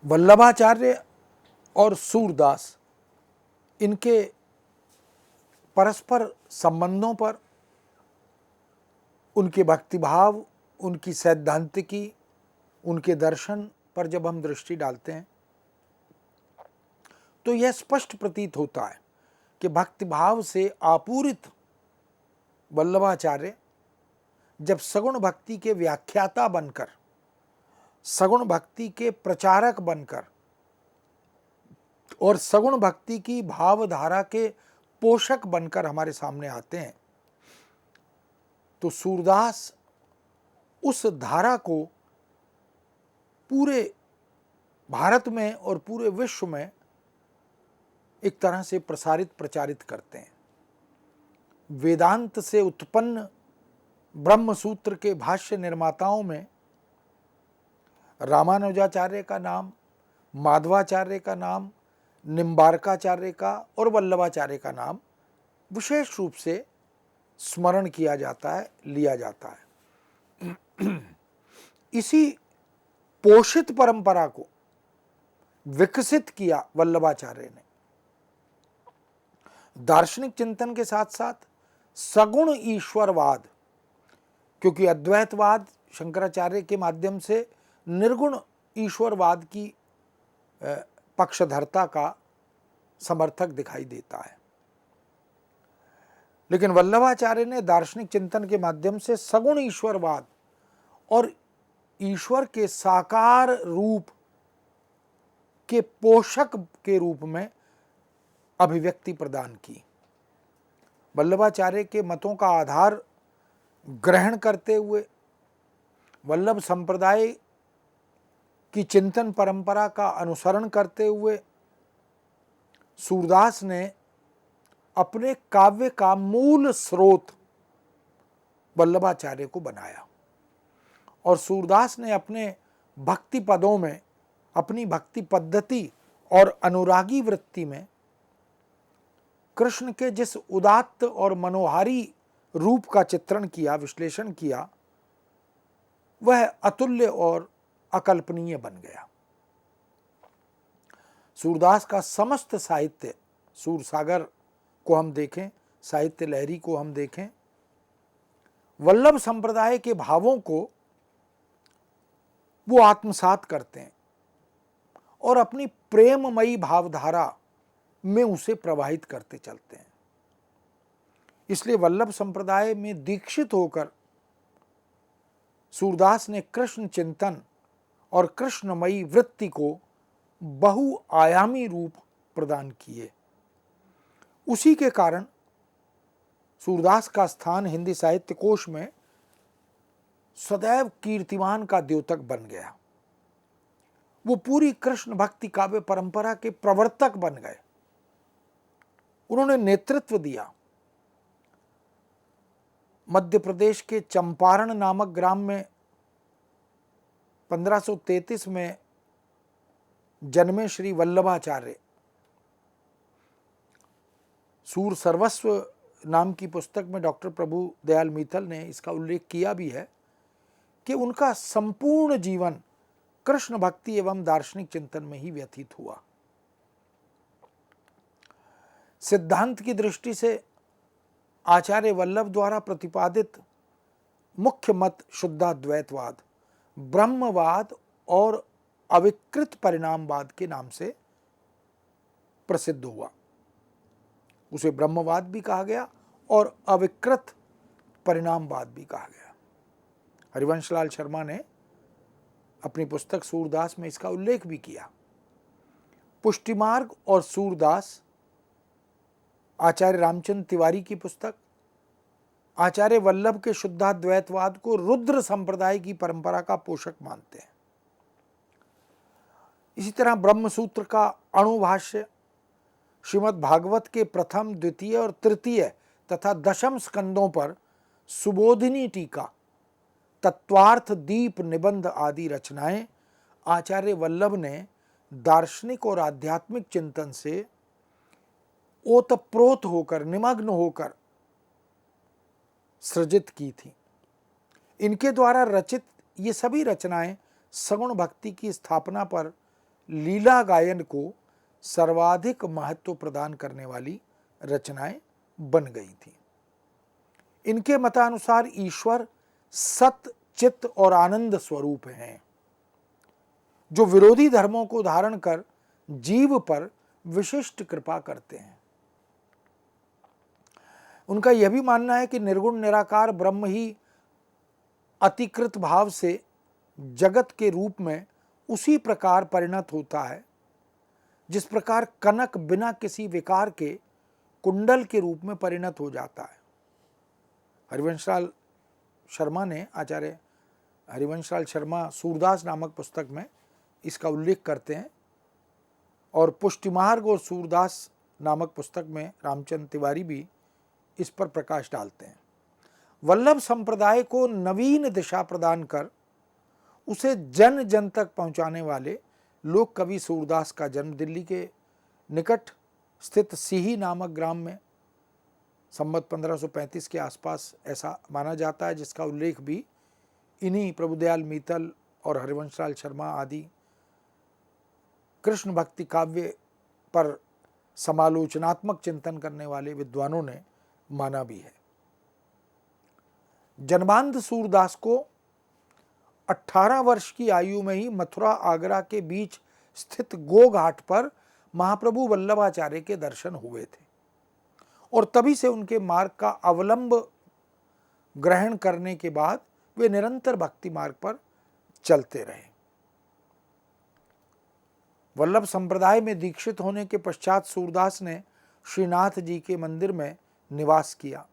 वल्लभाचार्य और सूरदास, इनके परस्पर संबंधों पर, उनके भक्तिभाव, उनकी सैद्धांतिकी, उनके दर्शन पर जब हम दृष्टि डालते हैं तो यह स्पष्ट प्रतीत होता है कि भक्तिभाव से आपूरित वल्लभाचार्य जब सगुण भक्ति के व्याख्याता बनकर, सगुण भक्ति के प्रचारक बनकर और सगुण भक्ति की भावधारा के पोषक बनकर हमारे सामने आते हैं, तो सूरदास उस धारा को पूरे भारत में और पूरे विश्व में एक तरह से प्रसारित प्रचारित करते हैं। वेदांत से उत्पन्न ब्रह्म सूत्र के भाष्य निर्माताओं में रामानुजाचार्य का नाम, माधवाचार्य का नाम, निम्बार्काचार्य का और वल्लभाचार्य का नाम विशेष रूप से स्मरण किया जाता है, लिया जाता है। इसी पोषित परंपरा को विकसित किया वल्लभाचार्य ने। दार्शनिक चिंतन के साथ साथ सगुण ईश्वरवाद, क्योंकि अद्वैतवाद शंकराचार्य के माध्यम से निर्गुण ईश्वरवाद की पक्षधरता का समर्थक दिखाई देता है, लेकिन वल्लभाचार्य ने दार्शनिक चिंतन के माध्यम से सगुण ईश्वरवाद और ईश्वर के साकार रूप के पोषक के रूप में अभिव्यक्ति प्रदान की। वल्लभाचार्य के मतों का आधार ग्रहण करते हुए, वल्लभ संप्रदाय की चिंतन परंपरा का अनुसरण करते हुए सूरदास ने अपने काव्य का मूल स्रोत वल्लभाचार्य को बनाया और सूरदास ने अपने भक्ति पदों में, अपनी भक्ति पद्धति और अनुरागी वृत्ति में कृष्ण के जिस उदात्त और मनोहारी रूप का चित्रण किया, विश्लेषण किया, वह अतुल्य और अकल्पनीय बन गया। सूरदास का समस्त साहित्य, सूरसागर को हम देखें, साहित्य लहरी को हम देखें, वल्लभ संप्रदाय के भावों को वो आत्मसात करते हैं और अपनी प्रेममयी भावधारा में उसे प्रवाहित करते चलते हैं। इसलिए वल्लभ संप्रदाय में दीक्षित होकर सूरदास ने कृष्ण चिंतन और कृष्णमयी वृत्ति को बहुआयामी रूप प्रदान किए। उसी के कारण सूरदास का स्थान हिंदी साहित्य कोश में सदैव कीर्तिमान का द्योतक बन गया। वो पूरी कृष्ण भक्ति काव्य परंपरा के प्रवर्तक बन गए। उन्होंने नेतृत्व दिया। मध्य प्रदेश के चंपारण नामक ग्राम में 1533 में जन्मे श्री वल्लभाचार्य। सूर सर्वस्व नाम की पुस्तक में डॉक्टर प्रभु दयाल मीतल ने इसका उल्लेख किया भी है कि उनका संपूर्ण जीवन कृष्ण भक्ति एवं दार्शनिक चिंतन में ही व्यतीत हुआ। सिद्धांत की दृष्टि से आचार्य वल्लभ द्वारा प्रतिपादित मुख्य मत शुद्धाद्वैतवाद, ब्रह्मवाद और अविकृत परिणामवाद के नाम से प्रसिद्ध हुआ। उसे ब्रह्मवाद भी कहा गया और अविकृत परिणामवाद भी कहा गया। हरिवंशलाल शर्मा ने अपनी पुस्तक सूरदास में इसका उल्लेख भी किया। पुष्टिमार्ग और सूरदास आचार्य रामचंद्र तिवारी की पुस्तक, आचार्य वल्लभ के शुद्धाद्वैतवाद को रुद्र संप्रदाय की परंपरा का पोषक मानते हैं। इसी तरह ब्रह्मसूत्र का अणुभाष्य, श्रीमद् भागवत के प्रथम, द्वितीय और तृतीय तथा दशम स्कंदों पर सुबोधिनी टीका, तत्वार्थ दीप निबंध आदि रचनाएं आचार्य वल्लभ ने दार्शनिक और आध्यात्मिक चिंतन से ओतप्रोत होकर, निमग्न होकर सृजित की थी। इनके द्वारा रचित ये सभी रचनाएं सगुण भक्ति की स्थापना पर लीला गायन को सर्वाधिक महत्व प्रदान करने वाली रचनाएं बन गई थी। इनके मतानुसार ईश्वर सत, चित्त और आनंद स्वरूप हैं, जो विरोधी धर्मों को धारण कर जीव पर विशिष्ट कृपा करते हैं। उनका यह भी मानना है कि निर्गुण निराकार ब्रह्म ही अतिकृत भाव से जगत के रूप में उसी प्रकार परिणत होता है जिस प्रकार कनक बिना किसी विकार के कुंडल के रूप में परिणत हो जाता है। हरिवंशराल शर्मा ने, आचार्य हरिवंशराल शर्मा सूरदास नामक पुस्तक में इसका उल्लेख करते हैं, और पुष्टिमार्ग और सूरदास नामक पुस्तक में रामचंद्र तिवारी भी इस पर प्रकाश डालते हैं। वल्लभ संप्रदाय को नवीन दिशा प्रदान कर उसे जन जन तक पहुंचाने वाले लोक कवि सूरदास का जन्म दिल्ली के निकट स्थित सीही नामक ग्राम में संवत 1535 के आसपास ऐसा माना जाता है, जिसका उल्लेख भी इन्हीं प्रभुदयाल मीतल और हरिवंशराल शर्मा आदि कृष्ण भक्ति काव्य पर समालोचनात्मक चिंतन करने वाले विद्वानों ने माना भी है। जनबांध सूरदास को 18 वर्ष की आयु में ही मथुरा आगरा के बीच स्थित गो घाट पर महाप्रभु वल्लभाचार्य के दर्शन हुए थे, और तभी से उनके मार्ग का अवलंब ग्रहण करने के बाद वे निरंतर भक्ति मार्ग पर चलते रहे। वल्लभ संप्रदाय में दीक्षित होने के पश्चात सूरदास ने श्रीनाथ जी के मंदिर में निवास किया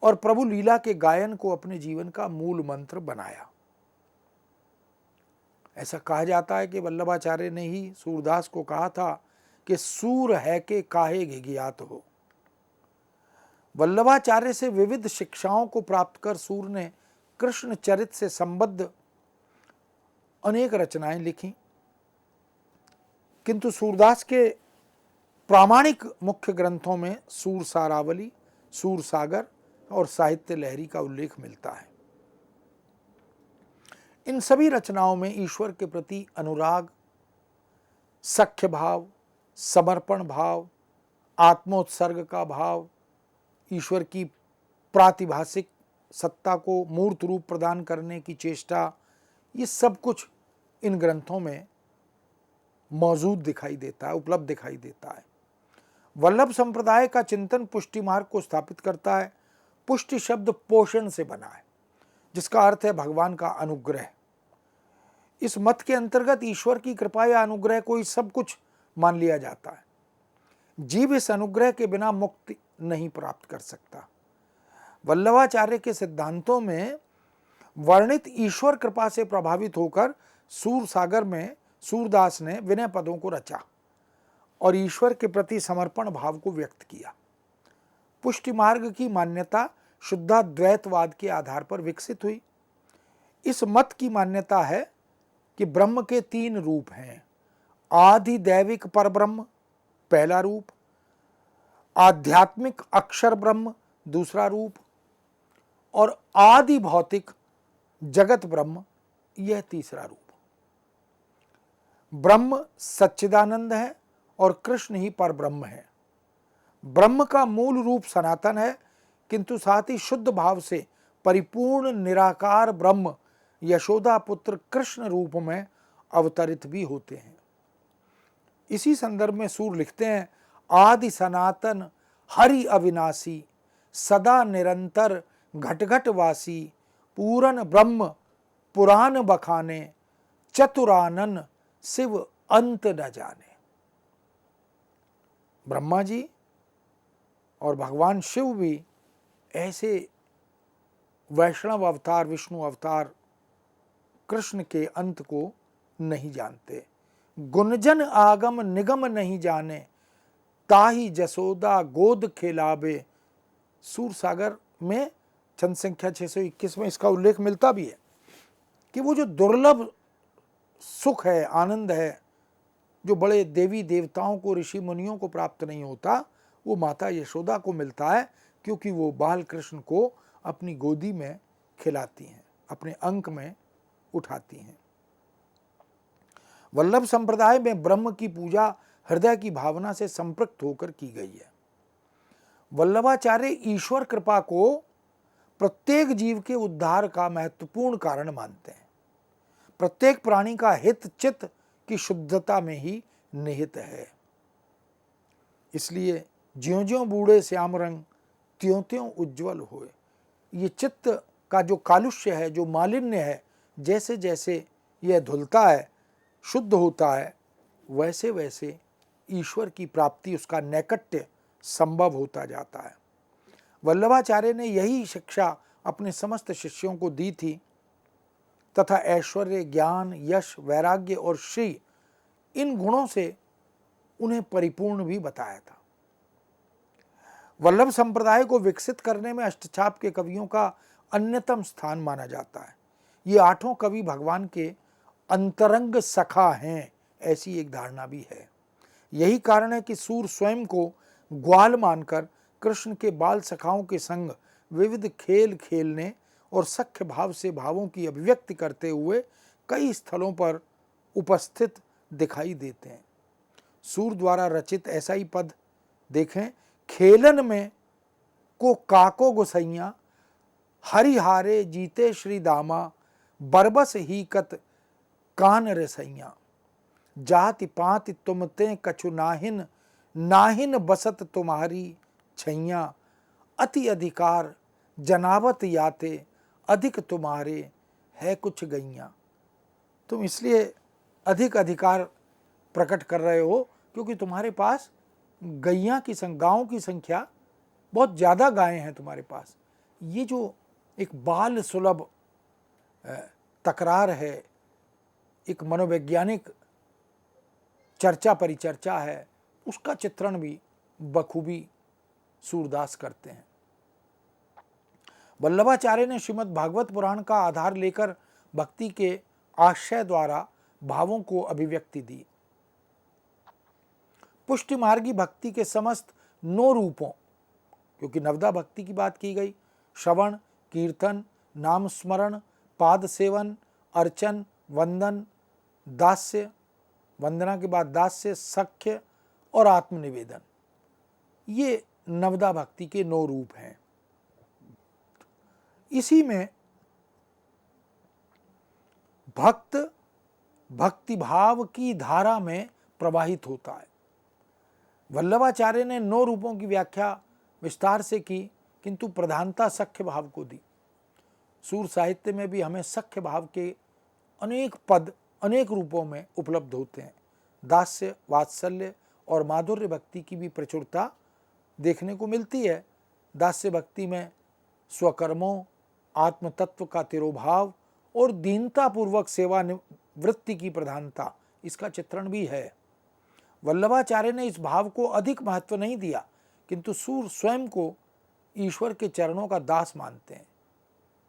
और प्रभु लीला के गायन को अपने जीवन का मूल मंत्र बनाया। ऐसा कहा जाता है कि वल्लभाचार्य ने ही सूरदास को कहा था कि सूर है के काहे घिघियात हो। वल्लभाचार्य से विविध शिक्षाओं को प्राप्त कर सूर ने कृष्ण चरित से संबद्ध अनेक रचनाएं लिखी, किंतु सूरदास के प्रामाणिक मुख्य ग्रंथों में सूर सारावली, सूर सागर और साहित्य लहरी का उल्लेख मिलता है। इन सभी रचनाओं में ईश्वर के प्रति अनुराग, सख्य भाव, समर्पण भाव, आत्मोत्सर्ग का भाव, ईश्वर की प्रातिभासिक सत्ता को मूर्त रूप प्रदान करने की चेष्टा, ये सब कुछ इन ग्रंथों में मौजूद दिखाई देता है, उपलब्ध दिखाई देता है। वल्लभ संप्रदाय का चिंतन पुष्टि मार्ग को स्थापित करता है। पुष्टि शब्द पोषण से बना है, जिसका अर्थ है भगवान का अनुग्रह। इस मत के अंतर्गत ईश्वर की कृपा या अनुग्रह को ही सब कुछ मान लिया जाता है। जीव इस अनुग्रह के बिना मुक्ति नहीं प्राप्त कर सकता। वल्लभाचार्य के सिद्धांतों में वर्णित ईश्वर कृपा से प्रभावित होकर सूर सागर में सूरदास ने विनय पदों को रचा और ईश्वर के प्रति समर्पण भाव को व्यक्त किया। पुष्टि मार्ग की मान्यता शुद्धाद्वैतवाद के आधार पर विकसित हुई। इस मत की मान्यता है कि ब्रह्म के 3 रूप हैं: आदि दैविक परब्रह्म पहला रूप, आध्यात्मिक अक्षर ब्रह्म दूसरा रूप, और आदि भौतिक जगत ब्रह्म यह तीसरा रूप। ब्रह्म सच्चिदानंद है और कृष्ण ही पर ब्रह्म है। ब्रह्म का मूल रूप सनातन है, किंतु साथ ही शुद्ध भाव से परिपूर्ण निराकार ब्रह्म यशोदा पुत्र कृष्ण रूप में अवतरित भी होते हैं। इसी संदर्भ में सूर लिखते हैं: आदि सनातन हरि अविनाशी, सदा निरंतर घट घट वासी, पूरन ब्रह्म पुराण बखाने, चतुरानन शिव अंत न जाने। ब्रह्मा जी और भगवान शिव भी ऐसे वैष्णव अवतार, विष्णु अवतार कृष्ण के अंत को नहीं जानते। गुणजन आगम निगम नहीं जाने, ताही जसोदा गोद खिलावे। सूर सागर में चंद संख्या 621 में इसका उल्लेख मिलता भी है कि वो जो दुर्लभ सुख है, आनंद है, जो बड़े देवी देवताओं को, ऋषि मुनियों को प्राप्त नहीं होता, वो माता यशोदा को मिलता है, क्योंकि वो बाल कृष्ण को अपनी गोदी में खिलाती हैं, अपने अंक में उठाती हैं। वल्लभ संप्रदाय में ब्रह्म की पूजा हृदय की भावना से संपृक्त होकर की गई है। वल्लभाचार्य ईश्वर कृपा को प्रत्येक जीव के उद्धार का महत्वपूर्ण कारण मानते हैं। प्रत्येक प्राणी का हित चित्त की शुद्धता में ही निहित है। इसलिए ज्यों ज्यों बूढ़े श्याम रंग त्यों त्यों उज्जवल होए। ये चित्त का जो कालुष्य है, जो मालिन्य है, जैसे जैसे यह धुलता है, शुद्ध होता है, वैसे वैसे ईश्वर की प्राप्ति, उसका नैकट्य संभव होता जाता है। वल्लभाचार्य ने यही शिक्षा अपने समस्त शिष्यों को दी थी तथा ऐश्वर्य, ज्ञान, यश, वैराग्य और श्री, इन गुणों से उन्हें परिपूर्ण भी बताया था। वल्लभ संप्रदाय को विकसित करने में अष्टछाप के कवियों का अन्यतम स्थान माना जाता है। ये आठों कवि भगवान के अंतरंग सखा हैं, ऐसी एक धारणा भी है। यही कारण है कि सूर स्वयं को ग्वाल मानकर कृष्ण के बाल सखाओं के संग विविध खेल खेलने और सख्य भाव से भावों की अभिव्यक्ति करते हुए कई स्थलों पर उपस्थित दिखाई देते हैं। सूर द्वारा रचित ऐसा ही पद देखें, खेलन में को काको गुसैया, हरिहारे जीते श्री दामा, बरबस ही कत कान रसैया, जाति पाति तुमते कछु नाहिन, नाहिन बसत तुम्हारी छैया, अति अधिकार जनावत याते, अधिक तुम्हारे है कुछ गैया। तुम इसलिए अधिक अधिकार प्रकट कर रहे हो क्योंकि तुम्हारे पास गैया की गायों की संख्या बहुत ज़्यादा गायें हैं तुम्हारे पास। ये जो एक बाल सुलभ तकरार है, एक मनोवैज्ञानिक चर्चा परिचर्चा है, उसका चित्रण भी बखूबी सूरदास करते हैं। वल्लभाचार्य ने श्रीमद् भागवत पुराण का आधार लेकर भक्ति के आशय द्वारा भावों को अभिव्यक्ति दी। पुष्टि मार्गी भक्ति के समस्त 9 रूपों, क्योंकि नवदा भक्ति की बात की गई, श्रवण, कीर्तन, नाम स्मरण, पाद सेवन, अर्चन, वंदन, दास्य, वंदना के बाद दास्य, सख्य और आत्मनिवेदन, ये नवदा भक्ति के 9 रूप हैं। इसी में भक्त भक्ति भाव की धारा में प्रवाहित होता है। वल्लभाचार्य ने 9 रूपों की व्याख्या विस्तार से की, किंतु प्रधानता सख्य भाव को दी। सूर साहित्य में भी हमें सख्य भाव के अनेक पद अनेक रूपों में उपलब्ध होते हैं। दास्य, वात्सल्य और माधुर्य भक्ति की भी प्रचुरता देखने को मिलती है। दास्य भक्ति में स्वकर्मों, आत्म तत्व का तिरोभाव और दीनता पूर्वक सेवा वृत्ति की प्रधानता, इसका चित्रण भी है। वल्लभाचार्य ने इस भाव को अधिक महत्व नहीं दिया, किंतु सूर स्वयं को ईश्वर के चरणों का दास मानते हैं।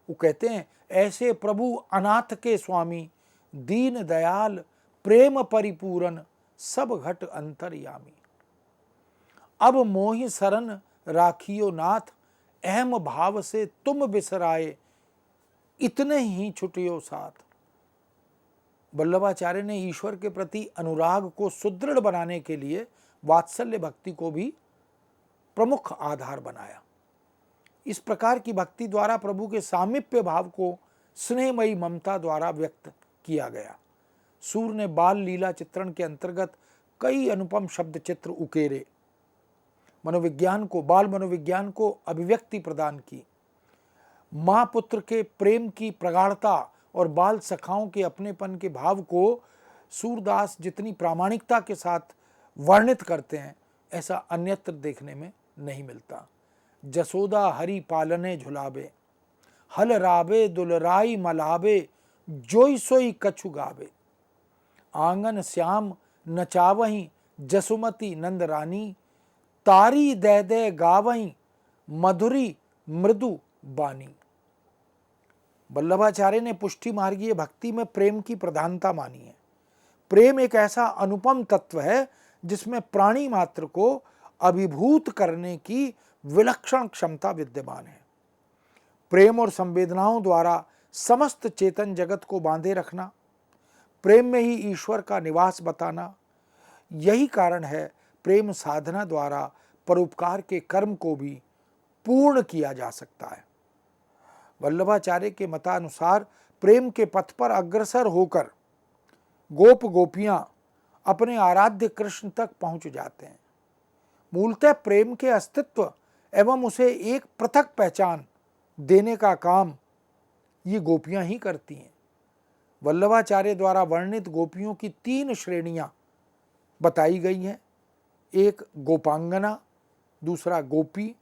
वो कहते हैं, ऐसे प्रभु अनाथ के स्वामी, दीन दयाल प्रेम परिपूरन, सब घट अंतर्यामी। अब मोहि शरण राखियो नाथ, अहम भाव से तुम बिसराए, इतने ही छुटियो साथ। वल्लभाचार्य ने ईश्वर के प्रति अनुराग को सुदृढ़ बनाने के लिए वात्सल्य भक्ति को भी प्रमुख आधार बनाया। इस प्रकार की भक्ति द्वारा प्रभु के सामीप्य भाव को स्नेहमयी ममता द्वारा व्यक्त किया गया। सूर ने बाल लीला चित्रण के अंतर्गत कई अनुपम शब्द चित्र उकेरे, बाल मनोविज्ञान को अभिव्यक्ति प्रदान की। माँ पुत्र के प्रेम की प्रगाढ़ता और बाल सखाओं के अपनेपन के भाव को सूरदास जितनी प्रामाणिकता के साथ वर्णित करते हैं, ऐसा अन्यत्र देखने में नहीं मिलता। जसोदा हरि पालने झुलावे, हल रावे दुलराई मलावे, जोई सोई कछु गावे, आंगन श्याम नचावही जसुमती नंद रानी, तारी दे दे गावही मधुरी मृदु बानी। वल्लभाचार्य ने पुष्टि मार्गीय भक्ति में प्रेम की प्रधानता मानी है। प्रेम एक ऐसा अनुपम तत्व है जिसमें प्राणी मात्र को अभिभूत करने की विलक्षण क्षमता विद्यमान है। प्रेम और संवेदनाओं द्वारा समस्त चेतन जगत को बांधे रखना, प्रेम में ही ईश्वर का निवास बताना। यही कारण है प्रेम साधना द्वारा परोपकार के कर्म को भी पूर्ण किया जा सकता है। वल्लभाचार्य के मतानुसार प्रेम के पथ पर अग्रसर होकर गोप गोपियां अपने आराध्य कृष्ण तक पहुंच जाते हैं। मूलतः प्रेम के अस्तित्व एवं उसे एक पृथक पहचान देने का काम ये गोपियां ही करती हैं। वल्लभाचार्य द्वारा वर्णित गोपियों की 3 श्रेणियां बताई गई हैं। एक गोपांगना, दूसरा गोपी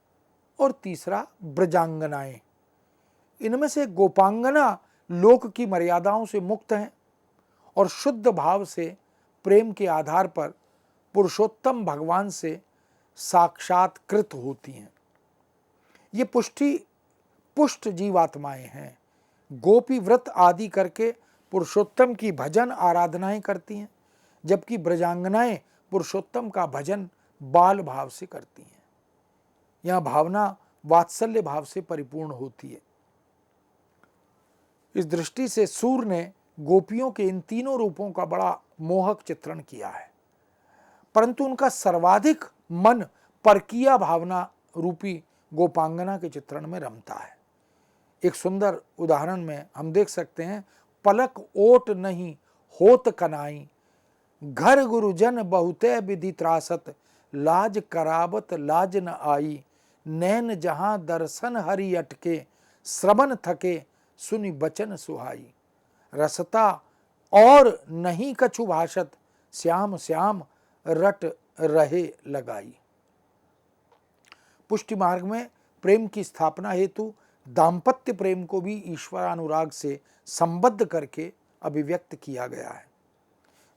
और तीसरा ब्रजांगनाएं। इनमें से गोपांगना लोक की मर्यादाओं से मुक्त हैं और शुद्ध भाव से प्रेम के आधार पर पुरुषोत्तम भगवान से साक्षात्कृत होती हैं। ये पुष्ट जीवात्माएं हैं। गोपी व्रत आदि करके पुरुषोत्तम की भजन आराधनाएं करती हैं, जबकि ब्रजांगनाएं पुरुषोत्तम का भजन बाल भाव से करती हैं। यह भावना वात्सल्य भाव से परिपूर्ण होती है। इस दृष्टि से सूर ने गोपियों के इन तीनों रूपों का बड़ा मोहक चित्रण किया है, परंतु उनका सर्वाधिक मन परकीय भावना रूपी गोपांगना के चित्रण में रमता है। एक सुंदर उदाहरण में हम देख सकते हैं, पलक ओट नहीं होत कनाई, घर गुरुजन बहुते विधि त्रासत, लाज करावत लाज न आई, नैन जहां दर्शन हरि अटके, श्रवण थके सुनि बचन सुहाई, रसता और नहीं कछु भाषत, श्याम श्याम रट रहे लगाई। पुष्टि मार्ग में प्रेम की स्थापना हेतु दाम्पत्य प्रेम को भी ईश्वरानुराग से संबद्ध करके अभिव्यक्त किया गया है।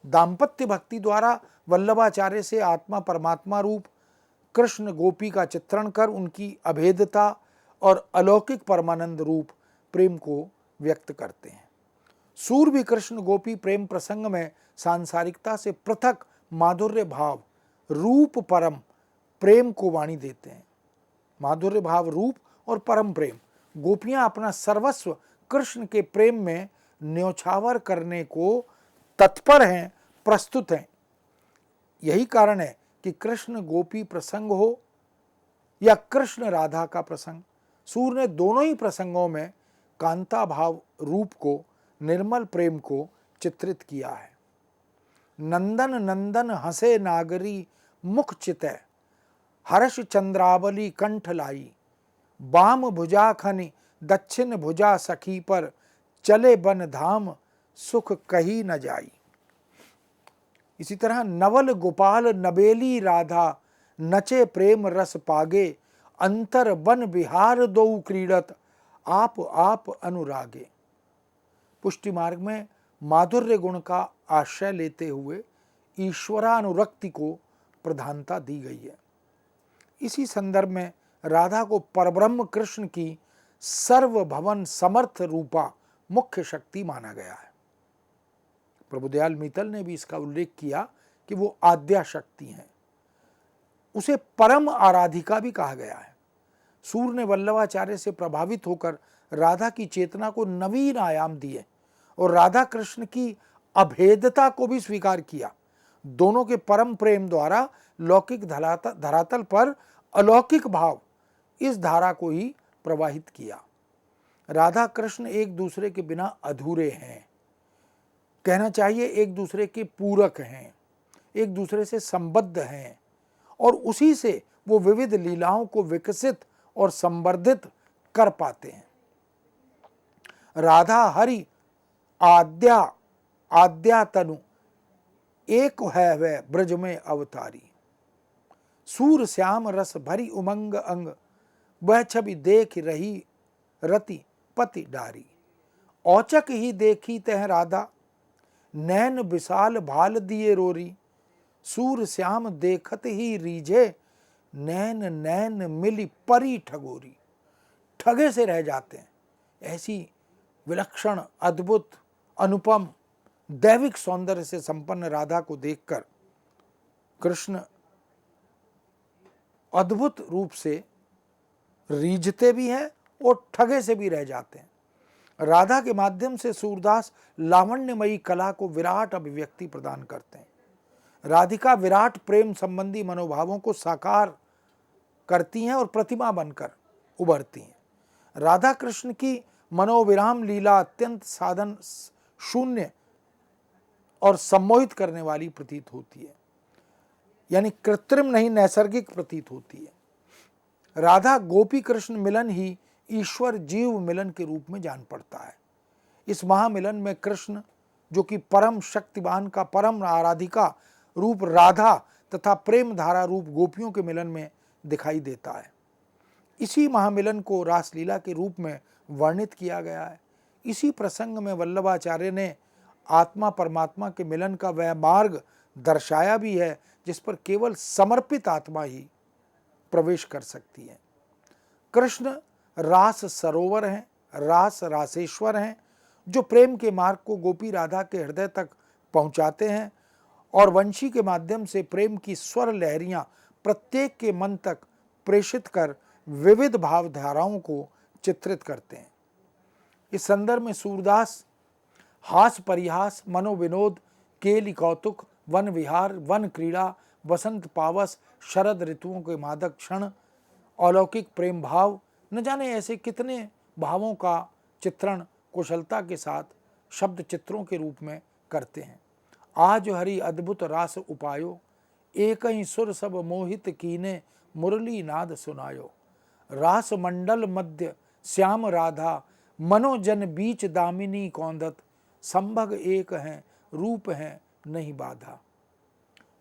दाम्पत्य भक्ति द्वारा वल्लभाचार्य से आत्मा परमात्मा रूप कृष्ण गोपी का चित्रण कर उनकी अभेदता और अलौकिक परमानंद रूप प्रेम को व्यक्त करते हैं। सूर भी कृष्ण गोपी प्रेम प्रसंग में सांसारिकता से पृथक माधुर्य भाव रूप परम प्रेम को वाणी देते हैं। माधुर्य भाव रूप और परम प्रेम, गोपियां अपना सर्वस्व कृष्ण के प्रेम में न्योछावर करने को तत्पर हैं, प्रस्तुत हैं। यही कारण है कि कृष्ण गोपी प्रसंग हो या कृष्ण राधा का प्रसंग, सूर ने दोनों ही प्रसंगों में कांता भाव रूप को, निर्मल प्रेम को चित्रित किया है। नंदन नंदन हंसे नागरी मुख चितै, हर्ष चंद्रावली कंठ लाई, बाम भुजा खनि दक्षिण भुजा सखी पर, चले बन धाम सुख कही न जाई। इसी तरह नवल गोपाल नबेली राधा, नचे प्रेम रस पागे, अंतर बन बिहार दो क्रीडत, आप आप अनुरागे। पुष्टि मार्ग में माधुर्य गुण का आश्रय लेते हुए ईश्वरानुरक्ति को प्रधानता दी गई है। इसी संदर्भ में राधा को परब्रह्म कृष्ण की सर्वभवन समर्थ रूपा मुख्य शक्ति माना गया है। प्रभुदयाल मित्तल ने भी इसका उल्लेख किया कि वो आद्या शक्ति हैं। उसे परम आराधिका भी कहा गया है। सूर ने वल्लभाचार्य से प्रभावित होकर राधा की चेतना को नवीन आयाम दिए और राधा कृष्ण की अभेदता को भी स्वीकार किया। दोनों के परम प्रेम द्वारा लौकिक धरातल पर अलौकिक भाव, इस धारा को ही प्रवाहित किया। राधा कृष्ण एक दूसरे के बिना अधूरे हैं, कहना चाहिए एक दूसरे के पूरक हैं, एक दूसरे से संबद्ध हैं और उसी से वो विविध लीलाओं को विकसित और संवर्धित कर पाते हैं। राधा हरि आद्या तनु, एक है वह ब्रज में अवतारी, सूर श्याम रस भरी उमंग अंग, वह छवि देख रही रति पति डारी, औचक ही देखी तह राधा, नैन विशाल भाल दिए रोरी, सूर श्याम देखत ही रीझे, नैन नैन मिली परी ठगोरी। ठगे से रह जाते हैं। ऐसी विलक्षण, अद्भुत, अनुपम, दैविक सौंदर्य से संपन्न राधा को देखकर कृष्ण अद्भुत रूप से रीझते भी हैं और ठगे से भी रह जाते हैं। राधा के माध्यम से सूरदास लावण्यमयी कला को विराट अभिव्यक्ति प्रदान करते हैं। राधिका विराट प्रेम संबंधी मनोभावों को साकार करती हैं और प्रतिमा बनकर उभरती हैं। राधा कृष्ण की मनोविराम लीला अत्यंत साधन शून्य और सम्मोहित करने वाली प्रतीत होती है, यानी कृत्रिम नहीं नैसर्गिक प्रतीत होती है। राधा गोपी कृष्ण मिलन ही ईश्वर जीव मिलन के रूप में जान पड़ता है। इस महामिलन में कृष्ण, जो कि परम शक्तिवान का परम आराधिका रूप राधा तथा प्रेम धारा रूप गोपियों के मिलन में दिखाई देता है। इसी महामिलन को रासलीला के रूप में वर्णित किया गया है। इसी प्रसंग में वल्लभाचार्य ने आत्मा परमात्मा के मिलन का वह मार्ग दर्शाया भी है जिस पर केवल समर्पित आत्मा ही प्रवेश कर सकती है। कृष्ण रास सरोवर हैं, रास रासेश्वर हैं, जो प्रेम के मार्ग को गोपी राधा के हृदय तक पहुंचाते हैं और वंशी के माध्यम से प्रेम की स्वर लहरियां प्रत्येक के मन तक प्रेषित कर विविध भावधाराओं को चित्रित करते हैं। इस संदर्भ में सूरदास हास परिहास, मनोविनोद, केली कौतुक, वन विहार, वन क्रीड़ा, वसंत पावस, शरद ऋतुओं के मादक क्षण, अलौकिक प्रेम भाव, न जाने ऐसे कितने भावों का चित्रण कुशलता के साथ शब्द चित्रों के रूप में करते हैं। आज हरि अद्भुत रास उपायो, एक ही सुर सब मोहित कीने, मुरली नाद सुनायो। रास मंडल मध्य श्याम राधा, मनोजन बीच दामिनी कौंदत, संभग एक हैं रूप हैं नहीं बाधा।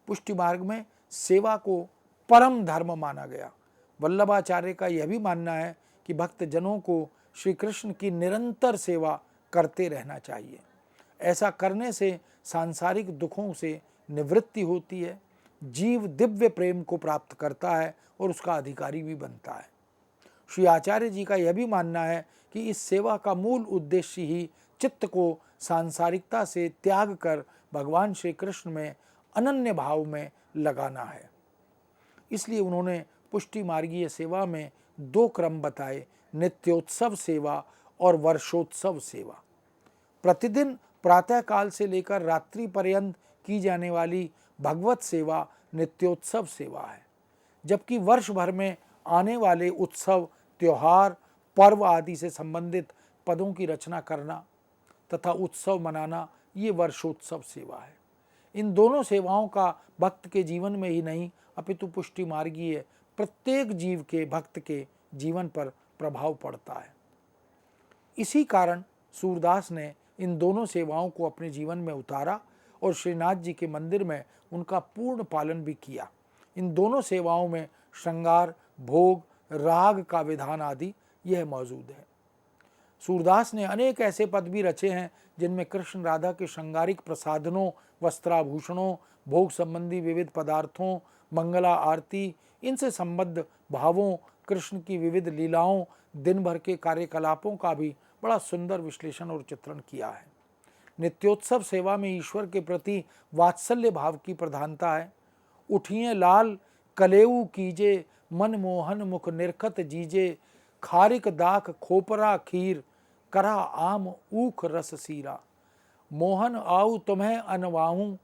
पुष्टि मार्ग में सेवा को परम धर्म माना गया। वल्लभाचार्य का यह भी मानना है कि भक्त जनों को श्री कृष्ण की निरंतर सेवा करते रहना चाहिए। ऐसा करने से सांसारिक दुखों से निवृत्ति होती है, जीव दिव्य प्रेम को प्राप्त करता है और उसका अधिकारी भी बनता है। श्री आचार्य जी का यह भी मानना है कि इस सेवा का मूल उद्देश्य ही चित्त को सांसारिकता से त्याग कर भगवान श्री कृष्ण में अनन्य भाव में लगाना है। इसलिए उन्होंने पुष्टि मार्गीय सेवा में दो क्रम बताए, नित्योत्सव सेवा और वर्षोत्सव सेवा। प्रतिदिन प्रातःकाल से लेकर रात्रि पर्यंत की जाने वाली भगवत सेवा नित्योत्सव सेवा है, जबकि वर्ष भर में आने वाले उत्सव, त्योहार, पर्व आदि से संबंधित पदों की रचना करना तथा उत्सव मनाना ये वर्षोत्सव सेवा है। इन दोनों सेवाओं का भक्त के जीवन में ही नहीं अपितु पुष्टि मार्गीय प्रत्येक जीव के भक्त के जीवन पर प्रभाव पड़ता है। इसी कारण सूरदास ने इन दोनों सेवाओं को अपने जीवन में उतारा और श्रीनाथ जी के मंदिर में उनका पूर्ण पालन भी किया। इन दोनों सेवाओं में श्रृंगार, भोग, राग का विधान आदि यह मौजूद है। सूरदास ने अनेक ऐसे पद भी रचे हैं जिनमें कृष्ण राधा के श्रृंगारिक प्रसाधनों, वस्त्राभूषणों, भोग संबंधी विविध पदार्थों, मंगला आरती, इनसे संबद्ध भावों, कृष्ण की विविध लीलाओं, दिन भर के कार्यकलापों का भी बड़ा सुंदर विश्लेषण और चित्रण किया है। नित्योत्सव सेवा में ईश्वर के प्रति वात्सल्य भाव की प्रधानता है। उठिए लाल कलेऊ कीजे, मन मोहन मुख निरखत जीजे, खारिक दाख खोपरा खीर, करा आम ऊख रस सीरा। मोहन आऊ तुम्हें अनवाऊं,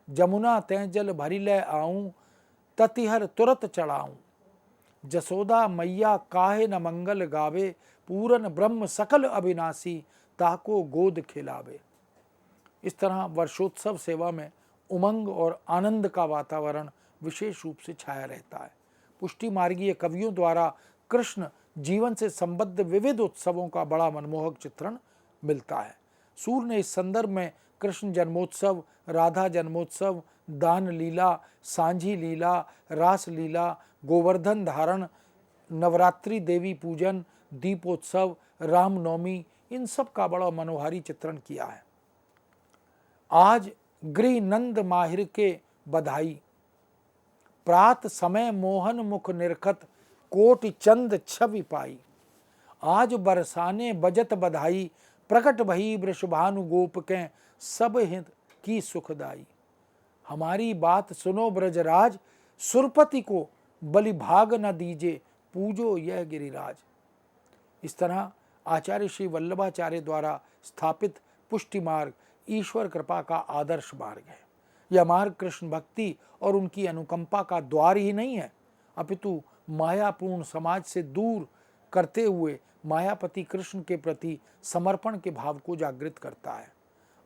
जमुना तै जल भरी ले आऊं, ततिहर तुरत चढ़ाऊं। जसोदा मैया काहे न मंगल गावे, पूरन ब्रह्म सकल अविनाशी, ताको गोद खिलावे। इस तरह वर्षोत्सव सेवा में उमंग और आनंद का वातावरण विशेष रूप से छाया रहता है। पुष्टि मार्गीय कवियों द्वारा कृष्ण जीवन से संबद्ध विविध उत्सवों का बड़ा मनमोहक चित्रण मिलता है। सूर ने इस संदर्भ में कृष्ण जन्मोत्सव, राधा जन्मोत्सव, दान लीला, सांझी लीला, रास लीला, गोवर्धन धारण, नवरात्रि देवी पूजन, दीपोत्सव, रामनवमी, इन सब का बड़ा मनोहारी चित्रण किया है। आज गृह नंद माहिर के बधाई, प्रात समय मोहन मुख निरखत, कोटि चंद छवि पाई। आज बरसाने बजत बधाई, प्रकट भई वृषभानु गोप के, सब हित की सुखदाई। हमारी बात सुनो ब्रजराज, सुरपति को बलि भाग न दीजे, पूजो यह गिरिराज। इस तरह आचार्य श्री वल्लभाचार्य द्वारा स्थापित पुष्टि मार्ग ईश्वर कृपा का आदर्श मार्ग है। यह मार्ग कृष्ण भक्ति और उनकी अनुकंपा का द्वार ही नहीं है, अपितु मायापूर्ण समाज से दूर करते हुए मायापति कृष्ण के प्रति समर्पण के भाव को जागृत करता है।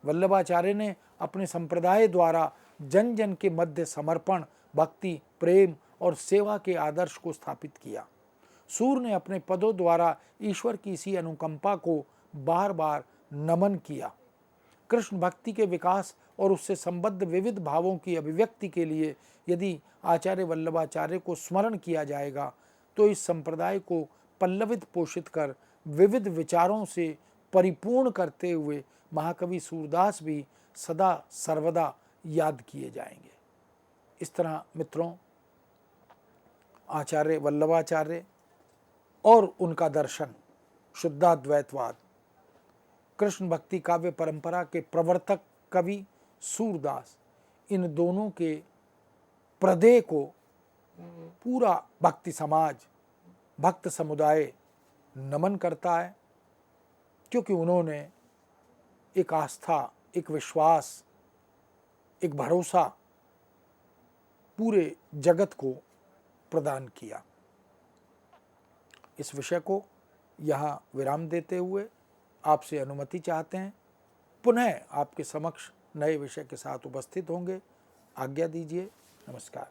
वल्लभाचार्य ने अपने संप्रदाय द्वारा जन जन के मध्य समर्पण, भक्ति, प्रेम और सेवा के आदर्श को स्थापित किया। सूर ने अपने पदों द्वारा ईश्वर की इसी अनुकंपा को बार बार नमन किया। कृष्ण भक्ति के विकास और उससे संबद्ध विविध भावों की अभिव्यक्ति के लिए यदि आचार्य वल्लभाचार्य को स्मरण किया जाएगा तो इस संप्रदाय को पल्लवित पोषित कर विविध विचारों से परिपूर्ण करते हुए महाकवि सूरदास भी सदा सर्वदा याद किए जाएंगे। इस तरह मित्रों, आचार्य वल्लभाचार्य और उनका दर्शन शुद्धाद्वैतवाद, कृष्ण भक्ति काव्य परंपरा के प्रवर्तक कवि सूरदास, इन दोनों के प्रदेय को पूरा भक्ति समाज, भक्त समुदाय नमन करता है, क्योंकि उन्होंने एक आस्था, एक विश्वास, एक भरोसा पूरे जगत को प्रदान किया। इस विषय को यहाँ विराम देते हुए आपसे अनुमति चाहते हैं, पुनः आपके समक्ष नए विषय के साथ उपस्थित होंगे। आज्ञा दीजिए। नमस्कार।